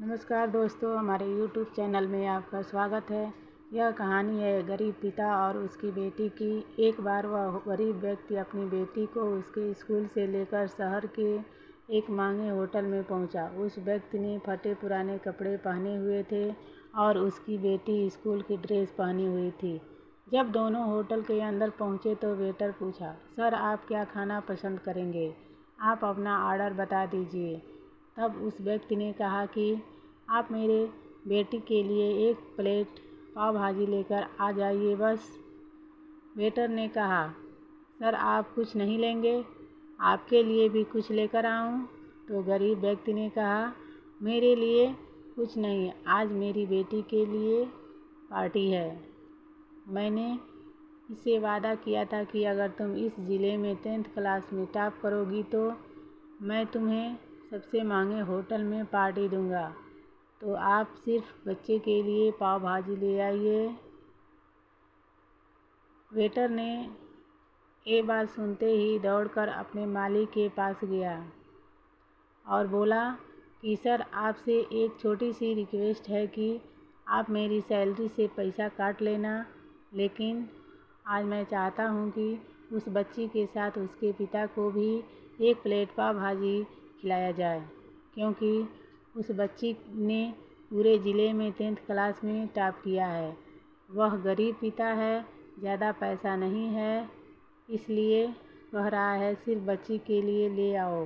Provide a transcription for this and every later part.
नमस्कार दोस्तों, हमारे YouTube चैनल में आपका स्वागत है। यह कहानी है गरीब पिता और उसकी बेटी की। एक बार वह गरीब व्यक्ति अपनी बेटी को उसके स्कूल से लेकर शहर के एक महंगे होटल में पहुंचा। उस व्यक्ति ने फटे पुराने कपड़े पहने हुए थे और उसकी बेटी स्कूल की ड्रेस पहनी हुई थी। जब दोनों होटल के अंदर पहुंचे तो वेटर पूछा, सर आप क्या खाना पसंद करेंगे? आप अपना ऑर्डर बता दीजिए। तब उस व्यक्ति ने कहा कि आप मेरे बेटी के लिए एक प्लेट पाव भाजी लेकर आ जाइए बस। वेटर ने कहा, सर आप कुछ नहीं लेंगे? आपके लिए भी कुछ लेकर आऊं? तो गरीब व्यक्ति ने कहा, मेरे लिए कुछ नहीं, आज मेरी बेटी के लिए पार्टी है। मैंने इससे वादा किया था कि अगर तुम इस ज़िले में 10th क्लास में टॉप करोगी तो मैं तुम्हें सबसे महंगे होटल में पार्टी दूंगा। तो आप सिर्फ बच्चे के लिए पाव भाजी ले आइए। वेटर ने ये बात सुनते ही दौड़कर अपने मालिक के पास गया और बोला कि सर आपसे एक छोटी सी रिक्वेस्ट है कि आप मेरी सैलरी से पैसा काट लेना, लेकिन आज मैं चाहता हूँ कि उस बच्ची के साथ उसके पिता को भी एक प्लेट पाव भाजी खिलाया जाए, क्योंकि उस बच्ची ने पूरे ज़िले में 10th क्लास में टॉप किया है। वह गरीब पिता है, ज़्यादा पैसा नहीं है, इसलिए कह रहा है सिर्फ बच्ची के लिए ले आओ।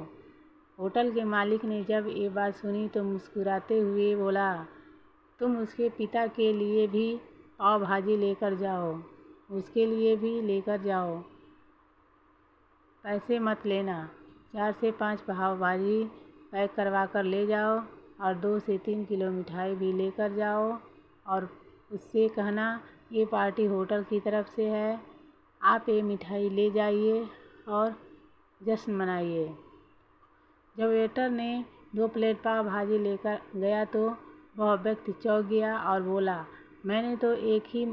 होटल के मालिक ने जब ये बात सुनी तो मुस्कुराते हुए बोला, तुम उसके पिता के लिए भी पाव भाजी लेकर जाओ, उसके लिए भी लेकर जाओ, पैसे मत लेना। 4 से 5 पाव भाजी पैक करवा कर ले जाओ और 2 से 3 किलो मिठाई भी लेकर जाओ और उससे कहना ये पार्टी होटल की तरफ से है, आप ये मिठाई ले जाइए और जश्न मनाइए। जब वेटर ने 2 प्लेट पाव भाजी लेकर गया तो वह व्यक्ति चौंक गया और बोला, मैंने तो एक ही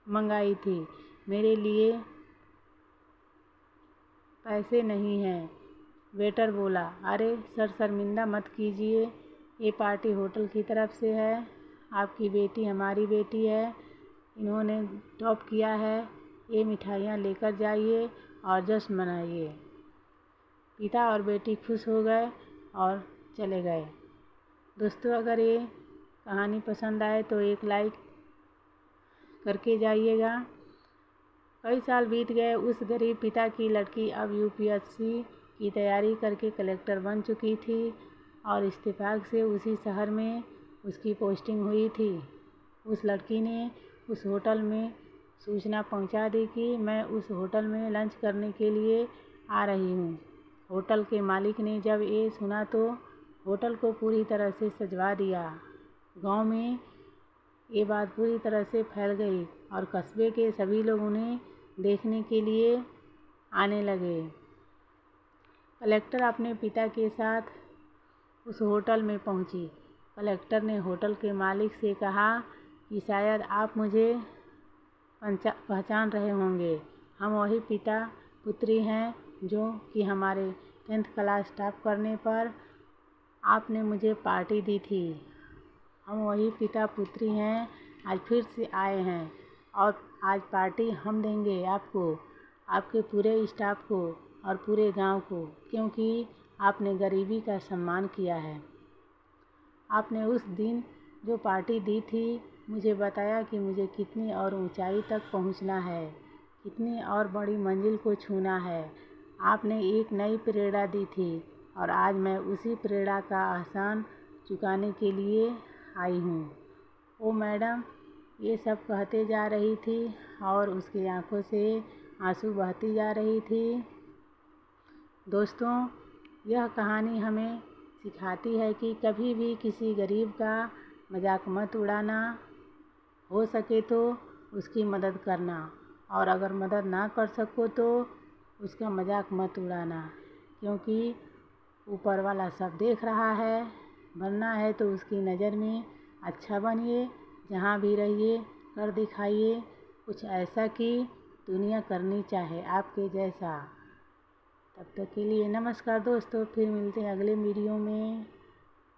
मंगाई थी, मेरे लिए पैसे नहीं हैं। वेटर बोला, अरे सर शर्मिंदा मत कीजिए, ये पार्टी होटल की तरफ से है, आपकी बेटी हमारी बेटी है, इन्होंने टॉप किया है, ये मिठाइयाँ लेकर जाइए और जश्न मनाइए। पिता और बेटी खुश हो गए और चले गए। दोस्तों, अगर ये कहानी पसंद आए तो एक लाइक करके जाइएगा। कई साल बीत गए। उस गरीब पिता की लड़की अब यूपीएससी की तैयारी करके कलेक्टर बन चुकी थी और इत्तेफाक से उसी शहर में उसकी पोस्टिंग हुई थी। उस लड़की ने उस होटल में सूचना पहुंचा दी कि मैं उस होटल में लंच करने के लिए आ रही हूं। होटल के मालिक ने जब ये सुना तो होटल को पूरी तरह से सजवा दिया। गांव में ये बात पूरी तरह से फैल गई और कस्बे के सभी लोग उन्हें देखने के लिए आने लगे। कलेक्टर अपने पिता के साथ उस होटल में पहुंची। कलेक्टर ने होटल के मालिक से कहा कि शायद आप मुझे पहचान रहे होंगे, हम वही पिता पुत्री हैं जो कि हमारे 10th क्लास टॉप करने पर आपने मुझे पार्टी दी थी। हम वही पिता पुत्री हैं, आज फिर से आए हैं और आज पार्टी हम देंगे आपको, आपके पूरे स्टाफ को और पूरे गांव को, क्योंकि आपने गरीबी का सम्मान किया है। आपने उस दिन जो पार्टी दी थी मुझे बताया कि मुझे कितनी और ऊंचाई तक पहुंचना है, कितनी और बड़ी मंजिल को छूना है। आपने एक नई प्रेरणा दी थी और आज मैं उसी प्रेरणा का एहसान चुकाने के लिए आई हूँ। ओ मैडम, ये सब कहते जा रही थी और उसकी आंखों से आंसू बहती जा रही थी। दोस्तों, यह कहानी हमें सिखाती है कि कभी भी किसी गरीब का मजाक मत उड़ाना, हो सके तो उसकी मदद करना और अगर मदद ना कर सको तो उसका मजाक मत उड़ाना, क्योंकि ऊपर वाला सब देख रहा है। बनना है तो उसकी नज़र में अच्छा बनिए, जहाँ भी रहिए कर दिखाइए कुछ ऐसा कि दुनिया करनी चाहे आपके जैसा। तब तक के लिए नमस्कार दोस्तों, फिर मिलते हैं अगले वीडियो में।